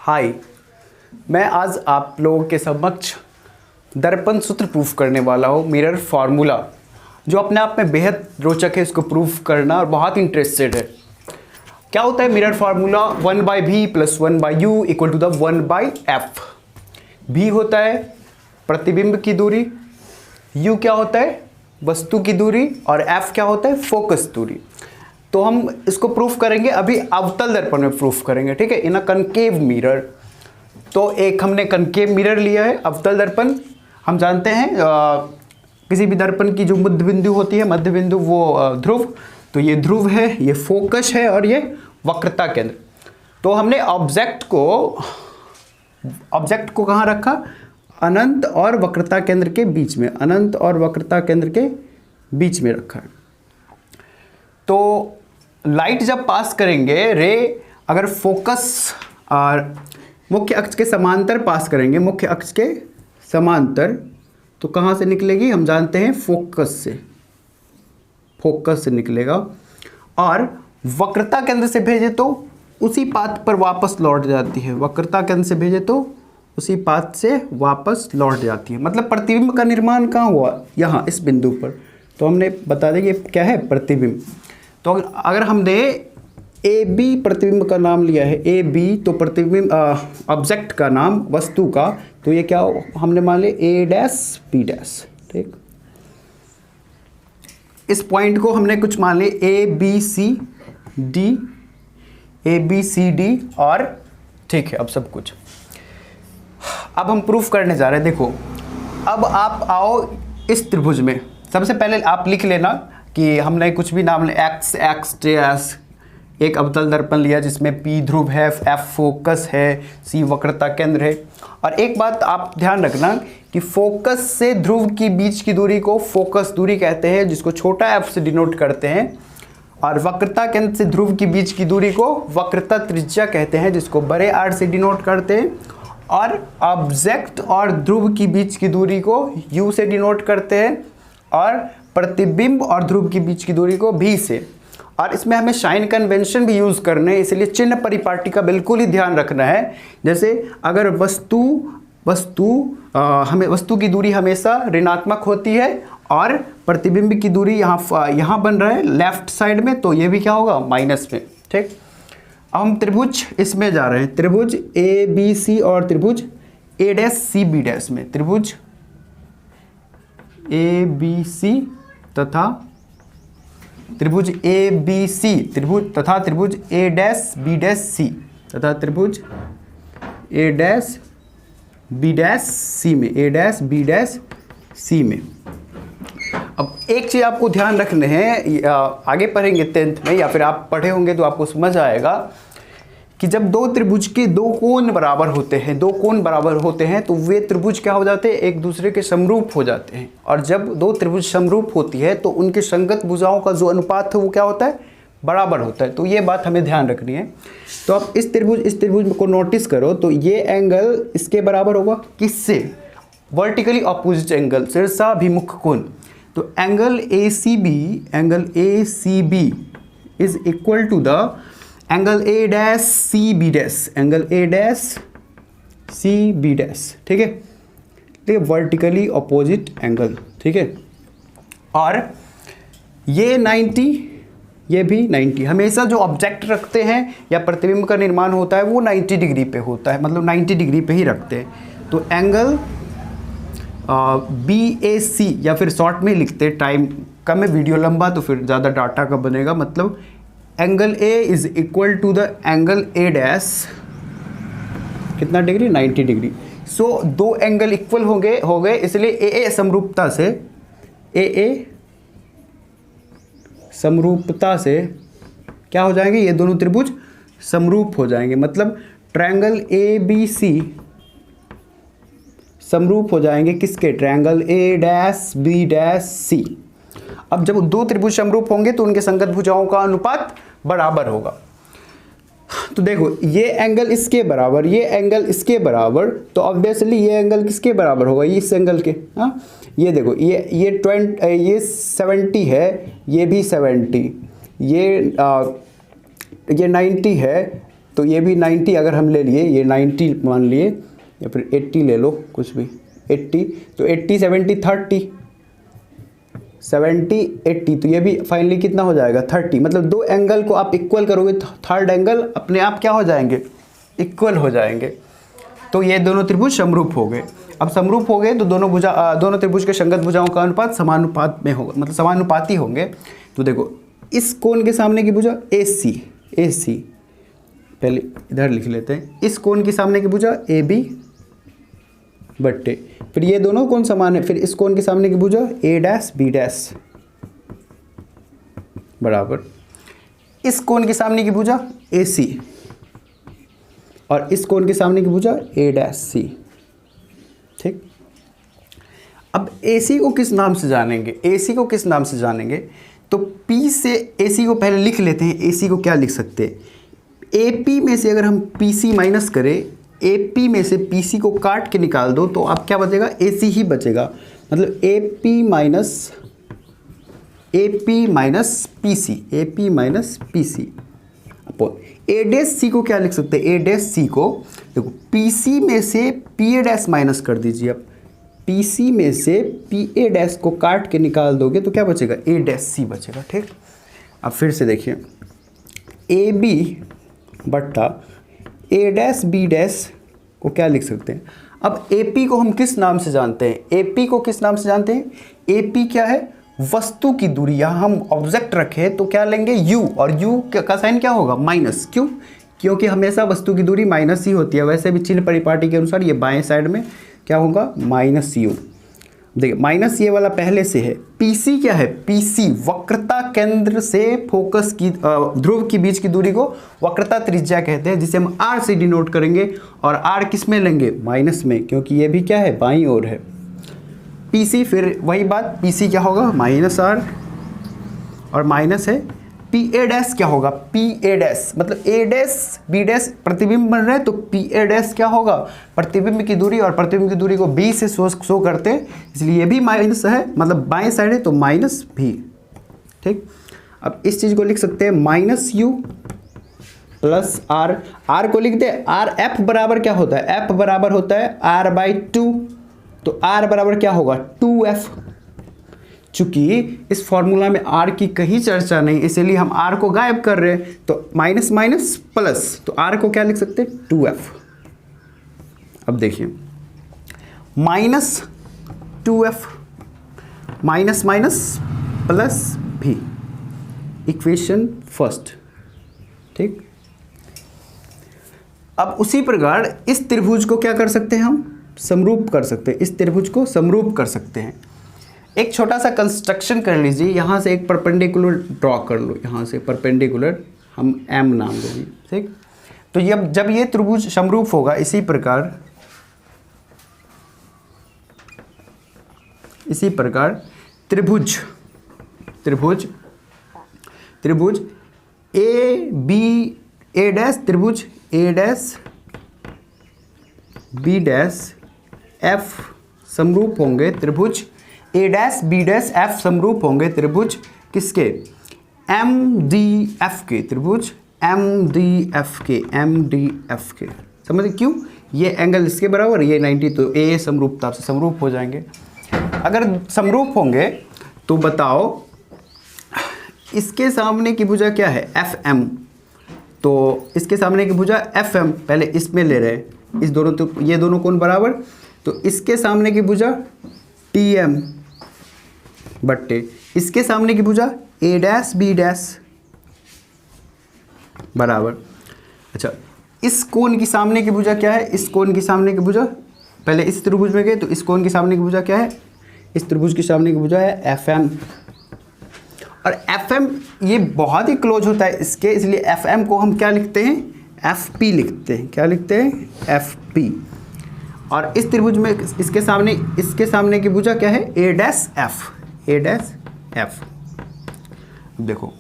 हाय, मैं आज आप लोगों के समक्ष दर्पण सूत्र प्रूफ करने वाला हूँ। मिरर फार्मूला जो अपने आप में बेहद रोचक है, इसको प्रूफ करना और बहुत इंटरेस्टेड है। क्या होता है mirror formula? 1/v + 1/u = 1/f। v होता है प्रतिबिंब की दूरी, u क्या होता है वस्तु की दूरी और f क्या होता है फोकस दूरी। तो हम इसको प्रूफ करेंगे, अभी अवतल दर्पण में प्रूफ करेंगे, ठीक है, इन अ कनकेव मिरर। तो एक हमने कनकेव मिरर लिया है। अवतल दर्पण हम जानते हैं किसी भी दर्पण की जो मध्य बिंदु होती है, मध्य बिंदु वो ध्रुव, तो ये ध्रुव है, ये फोकस है और ये वक्रता केंद्र। तो हमने ऑब्जेक्ट को कहाँ रखा? अनंत और वक्रता केंद्र के बीच में, अनंत और वक्रता केंद्र के बीच में रखा है। तो लाइट जब पास करेंगे, रे अगर फोकस और मुख्य अक्ष के समांतर पास करेंगे, मुख्य अक्ष के समांतर, तो कहाँ से निकलेगी? हम जानते हैं फोकस से निकलेगा। और वक्रता केंद्र से भेजे तो उसी पाथ पर वापस लौट जाती है, वक्रता केंद्र से भेजे तो उसी पाथ से वापस लौट जाती है। मतलब प्रतिबिंब का निर्माण कहाँ हुआ? यहाँ इस बिंदु पर। तो हमने बता दें ये क्या है? प्रतिबिंब। तो अगर हमने ए बी प्रतिबिंब का नाम लिया है, ए बी, तो प्रतिबिंब ऑब्जेक्ट का नाम वस्तु का, तो ये क्या हमने मान लिया? ए डैश बी डैश, ठीक। इस पॉइंट को हमने कुछ मान लिया ए बी सी डी और ठीक है, अब सब कुछ। अब हम प्रूफ करने जा रहे हैं। देखो, अब आप आओ इस त्रिभुज में। सबसे पहले आप लिख लेना कि हमने कुछ भी नाम लिया, एक्स एक अवतल दर्पण लिया जिसमें P ध्रुव है, F फोकस है, C वक्रता केंद्र है। और एक बात आप ध्यान रखना कि फोकस से ध्रुव की बीच की दूरी को फोकस दूरी कहते हैं, जिसको छोटा f से डिनोट करते हैं। और वक्रता केंद्र से ध्रुव की बीच की दूरी को वक्रता त्रिज्या कहते हैं, जिसको बड़े R से डिनोट करते हैं। और ऑब्जेक्ट और ध्रुव की बीच की दूरी को U से डिनोट करते हैं, और प्रतिबिंब और ध्रुव की बीच की दूरी को V से। और इसमें हमें साइन कन्वेंशन भी यूज़ करने हैं, इसलिए चिन्ह परिपाटी का बिल्कुल ही ध्यान रखना है। जैसे अगर वस्तु की दूरी हमेशा ऋणात्मक होती है और प्रतिबिंब की दूरी यहाँ बन रहा है लेफ्ट साइड में, तो ये भी क्या होगा? माइनस में, ठीक। अब हम त्रिभुज इसमें जा रहे हैं, त्रिभुज ए बी सी और त्रिभुज ए डैश सी बी डैश में, त्रिभुज ए बी सी तथा त्रिभुज ए बी सी, त्रिभुज ए डैश बी डैश सी तथा त्रिभुज ए डैश बी डैश सी में, ए डैश बी डैश सी में। अब एक चीज़ आपको ध्यान रखने हैं, आगे पढ़ेंगे 10th में, या फिर आप पढ़े होंगे तो आपको समझ आएगा कि जब दो त्रिभुज के दो कोण बराबर होते हैं, तो वे त्रिभुज क्या हो जाते हैं? एक दूसरे के समरूप हो जाते हैं। और जब दो त्रिभुज समरूप होती है तो उनके संगत भुजाओं का जो अनुपात है वो क्या होता है? बराबर होता है। तो ये बात हमें ध्यान रखनी है। तो अब इस त्रिभुज को नोटिस करो, तो ये एंगल इसके बराबर होगा किससे? वर्टिकली अपोजिट एंगल, शीर्षाभिमुख कोण। तो angle A C B is equal to the angle A dash C B dash, angle A dash C B dash, ठीक है, वर्टिकली अपोजिट एंगल, ठीक है। और ये 90, ये भी 90। हमेशा जो ऑब्जेक्ट रखते हैं या प्रतिबिंब का निर्माण होता है वो 90 डिग्री पे होता है, मतलब 90 डिग्री पे ही रखते हैं। तो एंगल बी ए सी, या फिर शॉर्ट में लिखते, टाइम कम है, वीडियो लंबा तो फिर ज़्यादा डाटा का बनेगा, मतलब angle A is equal to the angle A dash कितना डिग्री? 90 डिग्री। सो दो एंगल इक्वल हो गए, इसलिए ए समरूपता से क्या हो जाएंगे? ये दोनों त्रिभुज समरूप हो जाएंगे। मतलब ट्रायंगल ए बी सी समरूप हो जाएंगे किसके? Triangle A dash B dash C. अब जब दो त्रिभुज समरूप होंगे तो उनके संगत भुजाओं का अनुपात बराबर होगा। तो देखो, ये एंगल इसके बराबर, ये एंगल इसके बराबर, तो ऑब्वियसली ये एंगल किसके बराबर होगा? ये इस एंगल के। हाँ, ये देखो, ये 70 है, ये भी 70, ये 90 है, तो ये भी 90 अगर हम ले लिए, ये 90 मान लिए, या फिर 80 ले लो, कुछ भी 80, तो 80 70 30 70 80, तो ये भी फाइनली कितना हो जाएगा 30। मतलब दो एंगल को आप इक्वल करोगे तो थर्ड एंगल अपने आप क्या हो जाएंगे, इक्वल हो जाएंगे। तो ये दोनों त्रिभुज समरूप हो गए। अब समरूप हो गए तो दोनों त्रिभुज के संगत भुजाओं का अनुपात समानुपात में होगा, मतलब समानुपाती होंगे। तो देखो इस कोण के सामने की भुजा AC, पहले इधर लिख लेते हैं, इस कोण के सामने की भुजा AB बट्टे, फिर ये दोनों कोण समान है, फिर इस कोण के सामने की भुजा A' B' बराबर इस कोण के सामने की भुजा AC और इस कोण के सामने की भुजा A', ठीक। अब AC को किस नाम से जानेंगे, AC को किस नाम से जानेंगे, तो P से AC को पहले लिख लेते हैं। AC को क्या लिख सकते हैं, AP में से अगर हम PC माइनस करें, AP में से PC को काट के निकाल दो तो आप क्या बचेगा, AC ही बचेगा। मतलब AP minus PC upon A' को क्या लिख सकते हैं, A' को देखो PC में से PA' माइनस कर दीजिए। अब PC में से PA' को काट के निकाल दोगे तो क्या बचेगा, A' बचेगा, ठीक। अब फिर से देखिए AB बट्टा A', को क्या लिख सकते हैं। अब AP को हम किस नाम से जानते हैं, AP को किस नाम से जानते हैं, AP क्या है, वस्तु की दूरी। यहाँ हम ऑब्जेक्ट रखे तो क्या लेंगे U, और U का साइन क्या होगा, माइनस। क्यों, क्योंकि हमेशा वस्तु की दूरी माइनस ही होती है। वैसे भी चिन्ह परिपाटी के अनुसार ये बाएं साइड में क्या होगा, -U। देखिए माइनस ये वाला पहले से है। PC क्या है, PC वक्रता केंद्र से फोकस की ध्रुव के बीच की दूरी को वक्रता त्रिज्या कहते हैं, जिसे हम R से डिनोट करेंगे। और R किस में लेंगे, माइनस में, क्योंकि ये भी क्या है, बाईं ओर है। PC फिर वही बात, PC क्या होगा, -R, और माइनस है PA' क्या होगा, PA' मतलब A', B' प्रतिबिंब बन रहे हैं तो PA' क्या होगा, प्रतिबिंब की दूरी, और प्रतिबिंब की दूरी को B से शो करते हैं, इसलिए ये भी माइनस है, मतलब बाएं साइड है तो -B, ठीक। अब इस चीज़ को लिख सकते हैं -U प्लस R को लिख दे, RF बराबर क्या होता है, F बराबर होता है R/2, तो R बराबर क्या होगा, 2F। चूंकि इस फॉर्मूला में R की कहीं चर्चा नहीं, इसलिए हम R को गायब कर रहे हैं, तो माइनस माइनस प्लस, तो R को क्या लिख सकते हैं, 2F। अब देखिए -2F माइनस माइनस प्लस भी, इक्वेशन फर्स्ट, ठीक। अब उसी प्रकार इस त्रिभुज को क्या कर सकते हैं, हम समरूप कर सकते हैं, इस त्रिभुज को समरूप कर सकते हैं। एक छोटा सा कंस्ट्रक्शन कर लीजिए, यहाँ से एक परपेंडिकुलर ड्रॉ कर लो, यहाँ से परपेंडिकुलर हम M नाम देंगे, ठीक। तो जब ये त्रिभुज समरूप होगा, इसी प्रकार त्रिभुज A' त्रिभुज A'/B' F समरूप होंगे, त्रिभुज A'/B'/F समरूप होंगे त्रिभुज किसके, MDF के, त्रिभुज MDF के। समझ क्यों, ये एंगल इसके बराबर, ये 90, तो A समरूपता से समरूप हो जाएंगे। अगर समरूप होंगे तो बताओ इसके सामने की भुजा क्या है, FM, तो इसके सामने की भुजा FM, पहले इसमें ले रहे हैं, इस दोनों, तो ये दोनों कोण बराबर, तो इसके सामने की भुजा TM बट्टे इसके सामने की भुजा A'/B' बराबर। अच्छा, इस कोण की सामने की भुजा क्या है, इस कोण की सामने की भुजा, पहले इस त्रिभुज में गए तो इस कोण की सामने की भुजा क्या है, इस त्रिभुज की सामने की भुजा है FM। और FM ये बहुत ही क्लोज होता है इसके, इसलिए FM को हम क्या लिखते हैं, FP लिखते हैं। क्या लिखते हैं, FP। और इस त्रिभुज में इसके सामने की भुजा क्या है, A'/F। देखो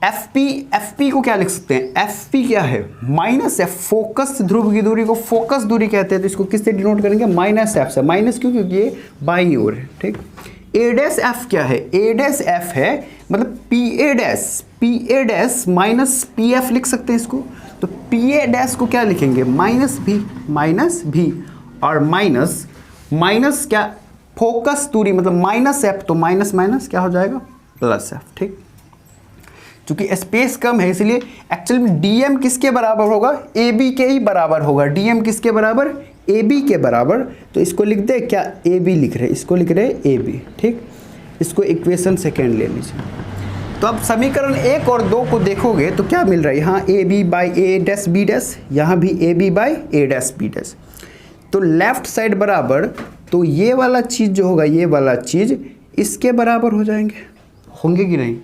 FP को क्या लिख सकते हैं, FP क्या है, -F, फोकस ध्रुव की दूरी को फोकस दूरी कहते हैं, तो इसको किससे डिनोट करेंगे, -F से। माइनस क्यों, क्योंकि ये बाईं ओर है, ठीक। A'/F क्या है, A'/F है मतलब PA' माइनस PF लिख सकते हैं इसको, तो पी ए डैश को क्या लिखेंगे, माइनस भी और माइनस क्या, फोकस दूरी मतलब माइनस एफ, तो माइनस माइनस क्या हो जाएगा, प्लस एफ। ठीक, चूंकि स्पेस कम है इसलिए एक्चुअल में डीएम किसके बराबर होगा, ए बी के ही बराबर होगा। डीएम किसके बराबर, ए बी के बराबर। तो इसको लिख दे क्या, ए बी लिख रहे, इसको लिख रहे ए बी। ठीक, इसको इक्वेशन सेकेंड ले लीजिए। तो अब समीकरण 1 और 2 को देखोगे तो क्या मिल रहा है, यहाँ A B by A dash B dash, यहाँ भी A B by A dash B dash. तो लेफ्ट साइड बराबर, तो ये वाला चीज़ जो होगा, ये वाला चीज़ इसके बराबर हो जाएंगे, होंगे कि नहीं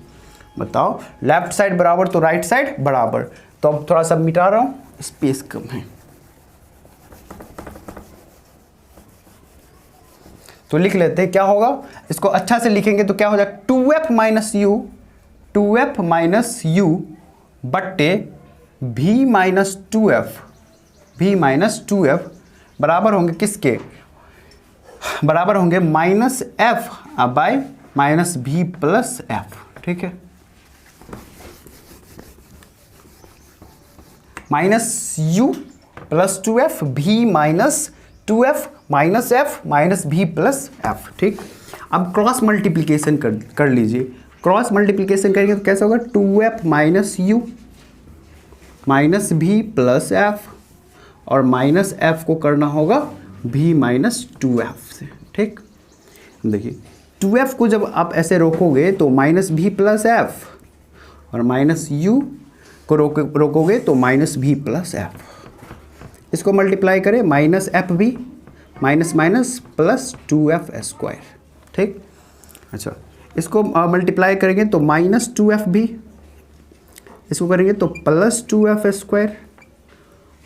बताओ। लेफ्ट साइड बराबर तो राइट साइड बराबर। तो अब थोड़ा सा मिटा रहा हूँ, स्पेस कम है तो लिख लेते हैं क्या होगा। इसको अच्छा से लिखेंगे तो क्या हो जाएगा, 2f माइनस यू बट्टे v माइनस 2f बराबर होंगे किसके, बराबर होंगे माइनस एफ बाय माइनस भी प्लस एफ। ठीक है, माइनस यू प्लस 2f भी minus 2f minus F minus भी प्लस एफ। ठीक, अब क्रॉस मल्टीप्लिकेशन कर लीजिए। क्रॉस मल्टीप्लिकेशन करेंगे तो कैसा होगा, 2f माइनस यू माइनस भी प्लस एफ और माइनस एफ को करना होगा भी माइनस 2f से। ठीक, देखिए 2f को जब आप ऐसे रोकोगे तो माइनस भी प्लस एफ और माइनस यू को रोकोगे तो माइनस भी प्लस एफ। इसको मल्टीप्लाई करें, माइनस एफ भी minus minus plus 2f square. ठीक, अच्छा इसको मल्टीप्लाई करेंगे तो माइनस 2f भी, इसको करेंगे तो plus 2f square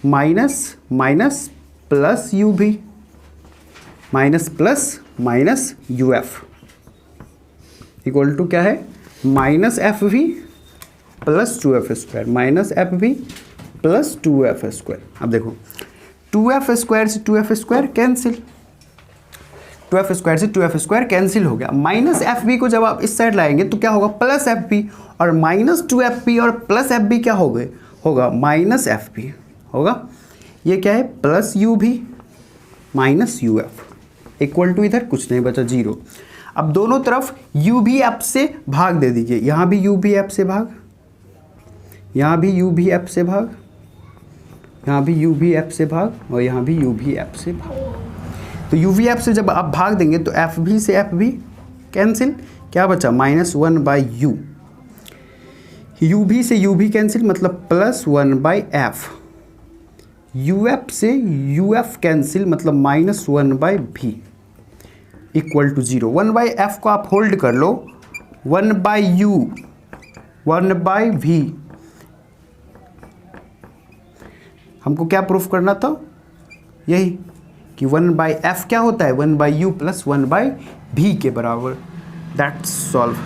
minus minus plus u भी minus plus minus u f equal to क्या है, minus f v plus 2f square minus f v plus 2f square. अब देखो 2f स्क्वायर से 2f square cancel, 2f square से 2f square cancel हो गया। Minus F B को जब आप इस साइड लाएंगे तो क्या होगा, प्लस एफ बी और माइनस 2f बी और प्लस एफ बी क्या हो गए, होगा माइनस एफ बी होगा। ये क्या है, प्लस यू भी minus u f equal to इधर कुछ नहीं बचा, 0। अब दोनों तरफ यू भी एफ से भाग दे दीजिए, यहाँ भी यू भी एफ से भाग, यहाँ भी यू भी एफ से भाग, यहाँ भी यू भी एफ से भाग और यहाँ भी यू भी एफ से भाग। तो यू भी एफ से जब आप भाग देंगे तो एफ भी से एफ भी कैंसिल, क्या बचा माइनस 1 बाई यू, यू भी से यू भी कैंसिल मतलब plus 1 by F, U F से यू एफ कैंसिल मतलब माइनस 1 बाई भी इक्वल टू 0। 1 बाई एफ को आप होल्ड कर लो, 1 बाई यू 1 बाई भी, हमको क्या प्रूफ करना था, यही कि 1 बाई एफ क्या होता है, 1 बाई यू प्लस 1 बाई भी के बराबर। That's solve.